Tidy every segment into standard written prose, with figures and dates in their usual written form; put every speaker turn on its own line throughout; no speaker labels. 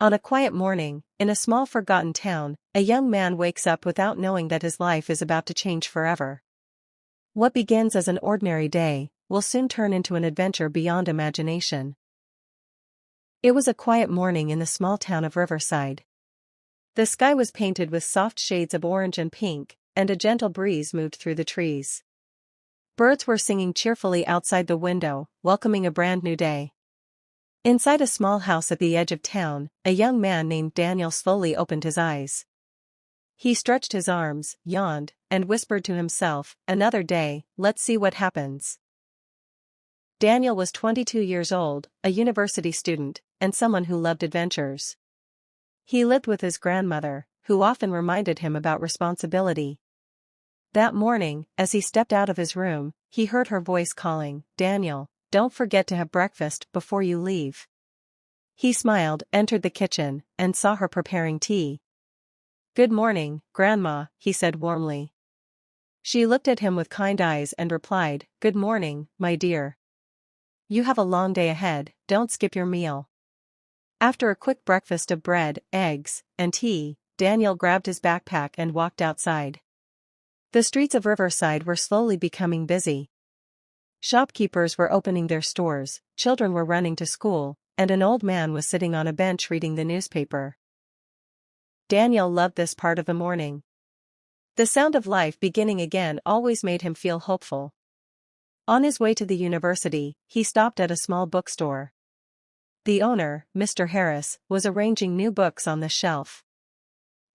On a quiet morning, in a small forgotten town, a young man wakes up without knowing that his life is about to change forever. What begins as an ordinary day will soon turn into an adventure beyond imagination. It was a quiet morning in the small town of Riverside. The sky was painted with soft shades of orange and pink, and a gentle breeze moved through the trees. Birds were singing cheerfully outside the window, welcoming a brand new day. Inside a small house at the edge of town, a young man named Daniel slowly opened his eyes. He stretched his arms, yawned, and whispered to himself, "Another day, let's see what happens." Daniel was 22 years old, a university student, and someone who loved adventures. He lived with his grandmother, who often reminded him about responsibility. That morning, as he stepped out of his room, he heard her voice calling, "Daniel, don't forget to have breakfast before you leave." He smiled, entered the kitchen, and saw her preparing tea. "Good morning, Grandma," he said warmly. She looked at him with kind eyes and replied, "Good morning, my dear. You have a long day ahead, don't skip your meal." After a quick breakfast of bread, eggs, and tea, Daniel grabbed his backpack and walked outside. The streets of Riverside were slowly becoming busy. Shopkeepers were opening their stores, children were running to school, and an old man was sitting on a bench reading the newspaper. Daniel loved this part of the morning. The sound of life beginning again always made him feel hopeful. On his way to the university, he stopped at a small bookstore. The owner, Mr. Harris, was arranging new books on the shelf.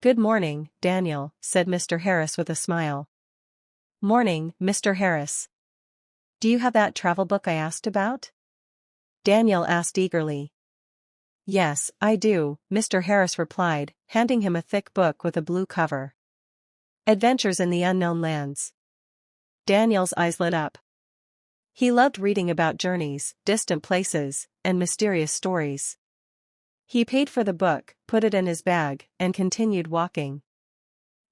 "Good morning, Daniel," said Mr. Harris with a smile. "Morning, Mr. Harris. Do you have that travel book I asked about?" Daniel asked eagerly. "Yes, I do," Mr. Harris replied, handing him a thick book with a blue cover. "Adventures in the Unknown Lands." Daniel's eyes lit up. He loved reading about journeys, distant places, and mysterious stories. He paid for the book, put it in his bag, and continued walking.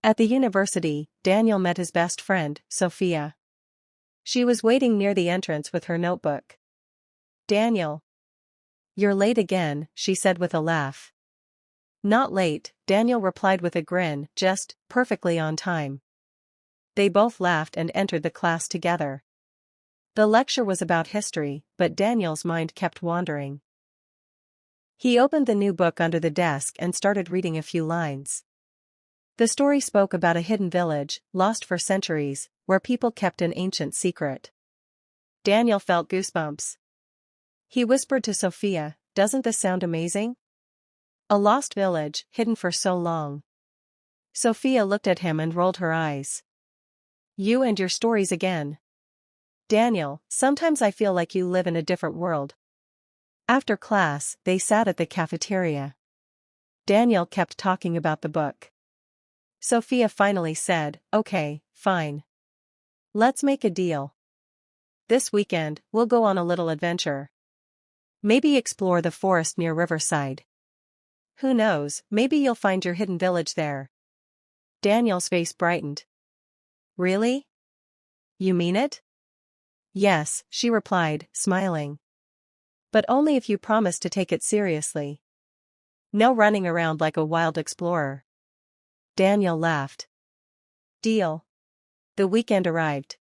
At the university, Daniel met his best friend, Sophia. She was waiting near the entrance with her notebook. "Daniel. You're late again," she said with a laugh. "Not late," Daniel replied with a grin, "just perfectly on time." They both laughed and entered the class together. The lecture was about history, but Daniel's mind kept wandering. He opened the new book under the desk and started reading a few lines. The story spoke about a hidden village, lost for centuries, where people kept an ancient secret. Daniel felt goosebumps. He whispered to Sophia, "Doesn't this sound amazing? A lost village, hidden for so long." Sophia looked at him and rolled her eyes. "You and your stories again. Daniel, sometimes I feel like you live in a different world." After class, they sat at the cafeteria. Daniel kept talking about the book. Sophia finally said, "Okay, fine. Let's make a deal. This weekend, we'll go on a little adventure. Maybe explore the forest near Riverside. Who knows, maybe you'll find your hidden village there." Daniel's face brightened. "Really? You mean it?" "Yes," she replied, smiling. "But only if you promise to take it seriously. No running around like a wild explorer." Daniel laughed. "Deal." The weekend arrived.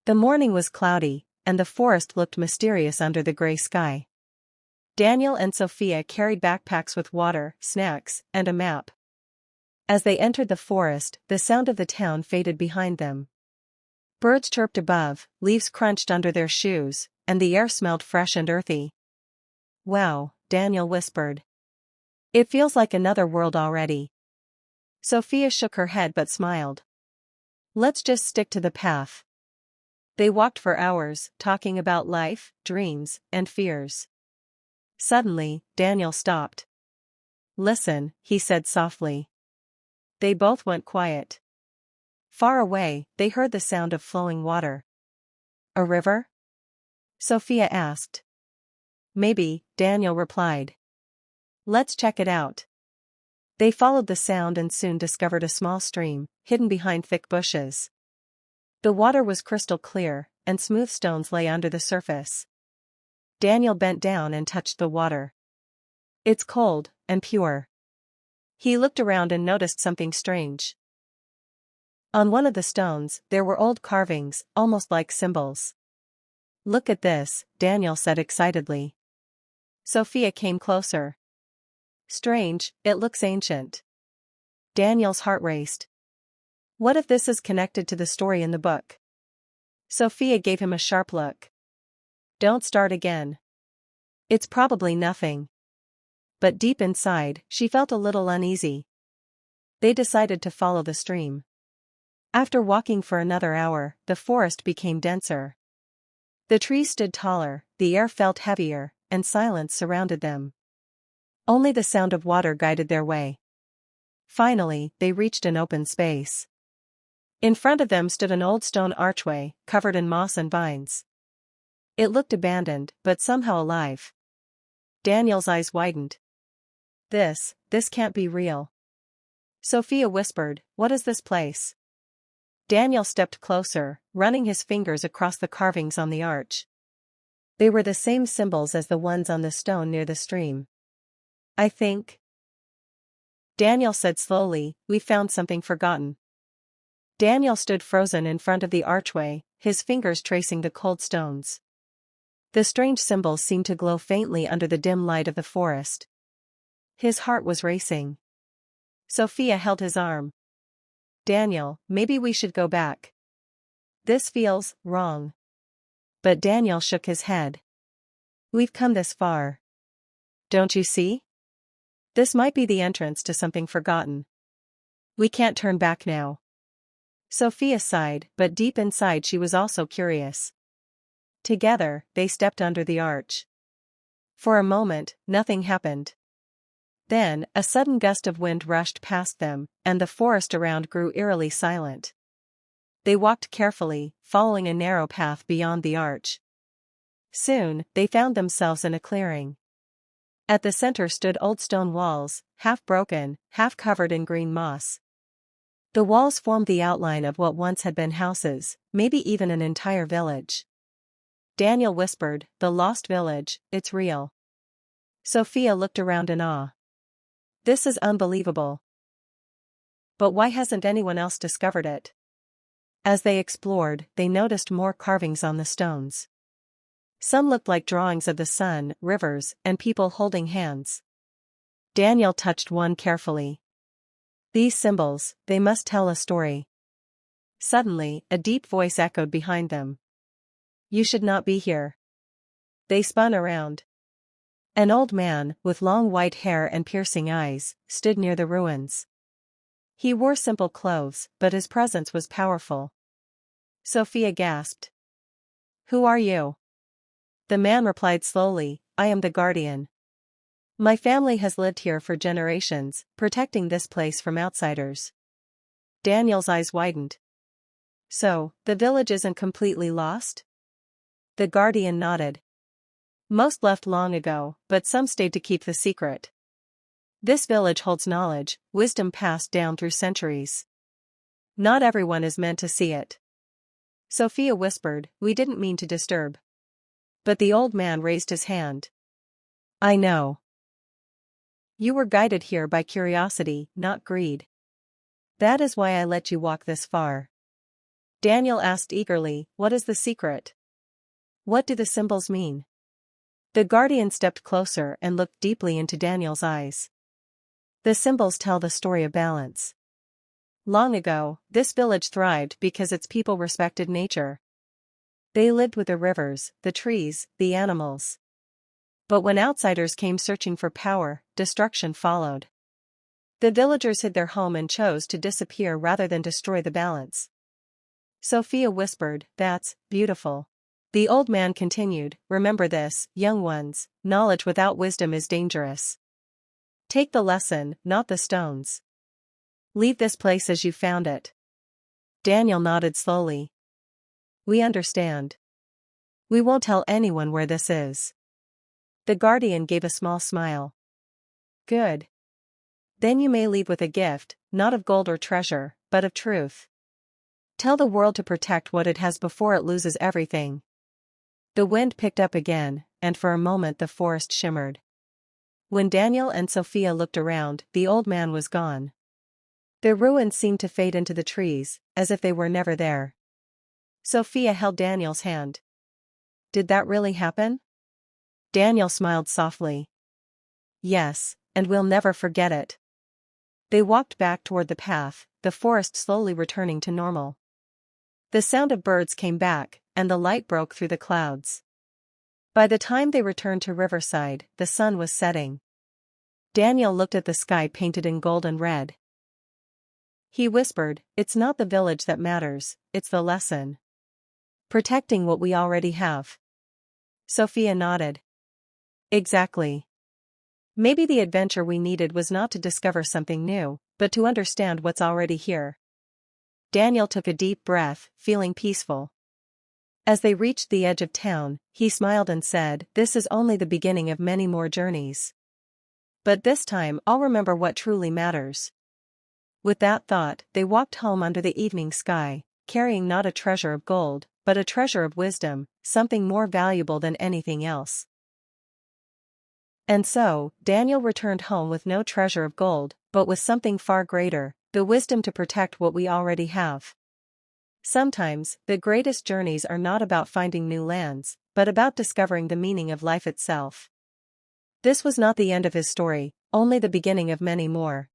The morning was cloudy, and the forest looked mysterious under the gray sky. Daniel and Sophia carried backpacks with water, snacks, and a map. As they entered the forest, the sound of the town faded behind them. Birds chirped above, leaves crunched under their shoes, and the air smelled fresh and earthy. "Wow," Daniel whispered. "It feels like another world already." Sophia shook her head but smiled. "Let's just stick to the path." They walked for hours, talking about life, dreams, and fears. Suddenly, Daniel stopped. "Listen," he said softly. They both went quiet. Far away, they heard the sound of flowing water. "A river?" Sophia asked. "Maybe," Daniel replied. "Let's check it out." They followed the sound and soon discovered a small stream, hidden behind thick bushes. The water was crystal clear, and smooth stones lay under the surface. Daniel bent down and touched the water. "It's cold," and pure. He looked around and noticed something strange. On one of the stones, there were old carvings, almost like symbols. "Look at this," Daniel said excitedly. Sophia came closer. "Strange, it looks ancient." Daniel's heart raced. What if this is connected to the story in the book? Sophia gave him a sharp look. "Don't start again. It's probably nothing." But deep inside, she felt a little uneasy. They decided to follow the stream. After walking for another hour, the forest became denser. The trees stood taller, the air felt heavier, and silence surrounded them. Only the sound of water guided their way. Finally, they reached an open space. In front of them stood an old stone archway, covered in moss and vines. It looked abandoned, but somehow alive. Daniel's eyes widened. This can't be real." Sophia whispered, "What is this place?" Daniel stepped closer, running his fingers across the carvings on the arch. They were the same symbols as the ones on the stone near the stream. "I think," Daniel said slowly, "we found something forgotten." Daniel stood frozen in front of the archway, his fingers tracing the cold stones. The strange symbols seemed to glow faintly under the dim light of the forest. His heart was racing. Sophia held his arm. "Daniel, maybe we should go back. This feels wrong." But Daniel shook his head. "We've come this far. Don't you see? This might be the entrance to something forgotten. We can't turn back now." Sophia sighed, but deep inside she was also curious. Together, they stepped under the arch. For a moment, nothing happened. Then, a sudden gust of wind rushed past them, and the forest around grew eerily silent. They walked carefully, following a narrow path beyond the arch. Soon, they found themselves in a clearing. At the center stood old stone walls, half broken, half covered in green moss. The walls formed the outline of what once had been houses, maybe even an entire village. Daniel whispered, "The lost village, it's real." Sophia looked around in awe. "This is unbelievable. But why hasn't anyone else discovered it?" As they explored, they noticed more carvings on the stones. Some looked like drawings of the sun, rivers, and people holding hands. Daniel touched one carefully. "These symbols, they must tell a story." Suddenly, a deep voice echoed behind them. "You should not be here." They spun around. An old man, with long white hair and piercing eyes, stood near the ruins. He wore simple clothes, but his presence was powerful. Sophia gasped. "Who are you?" The man replied slowly, "I am the guardian. My family has lived here for generations, protecting this place from outsiders." Daniel's eyes widened. "So, the village isn't completely lost?" The guardian nodded. "Most left long ago, but some stayed to keep the secret. This village holds knowledge, wisdom passed down through centuries. Not everyone is meant to see it." Sophia whispered, "We didn't mean to disturb." But the old man raised his hand. "I know. You were guided here by curiosity, not greed. That is why I let you walk this far." Daniel asked eagerly, "What is the secret? What do the symbols mean?" The guardian stepped closer and looked deeply into Daniel's eyes. "The symbols tell the story of balance. Long ago, this village thrived because its people respected nature. They lived with the rivers, the trees, the animals. But when outsiders came searching for power, destruction followed. The villagers hid their home and chose to disappear rather than destroy the balance." Sophia whispered, "That's beautiful." The old man continued, "Remember this, young ones, knowledge without wisdom is dangerous. Take the lesson, not the stones. Leave this place as you found it." Daniel nodded slowly. "We understand. We won't tell anyone where this is." The guardian gave a small smile. "Good. Then you may leave with a gift, not of gold or treasure, but of truth. Tell the world to protect what it has before it loses everything." The wind picked up again, and for a moment the forest shimmered. When Daniel and Sophia looked around, the old man was gone. Their ruins seemed to fade into the trees, as if they were never there. Sophia held Daniel's hand. Did that really happen? Daniel smiled softly. Yes, and we'll never forget it. They walked back toward the path, the forest slowly returning to normal. The sound of birds came back, and the light broke through the clouds. By the time they returned to Riverside, the sun was setting. Daniel looked at the sky painted in gold and red. He whispered, "It's not the village that matters, it's the lesson. Protecting what we already have." Sophia nodded. Exactly. Maybe the adventure we needed was not to discover something new, but to understand what's already here. Daniel took a deep breath, feeling peaceful. As they reached the edge of town, he smiled and said, "This is only the beginning of many more journeys. But this time I'll remember what truly matters." With that thought, they walked home under the evening sky, carrying not a treasure of gold, but a treasure of wisdom, something more valuable than anything else. And so, Daniel returned home with no treasure of gold, but with something far greater, the wisdom to protect what we already have. Sometimes, the greatest journeys are not about finding new lands, but about discovering the meaning of life itself. This was not the end of his story, only the beginning of many more.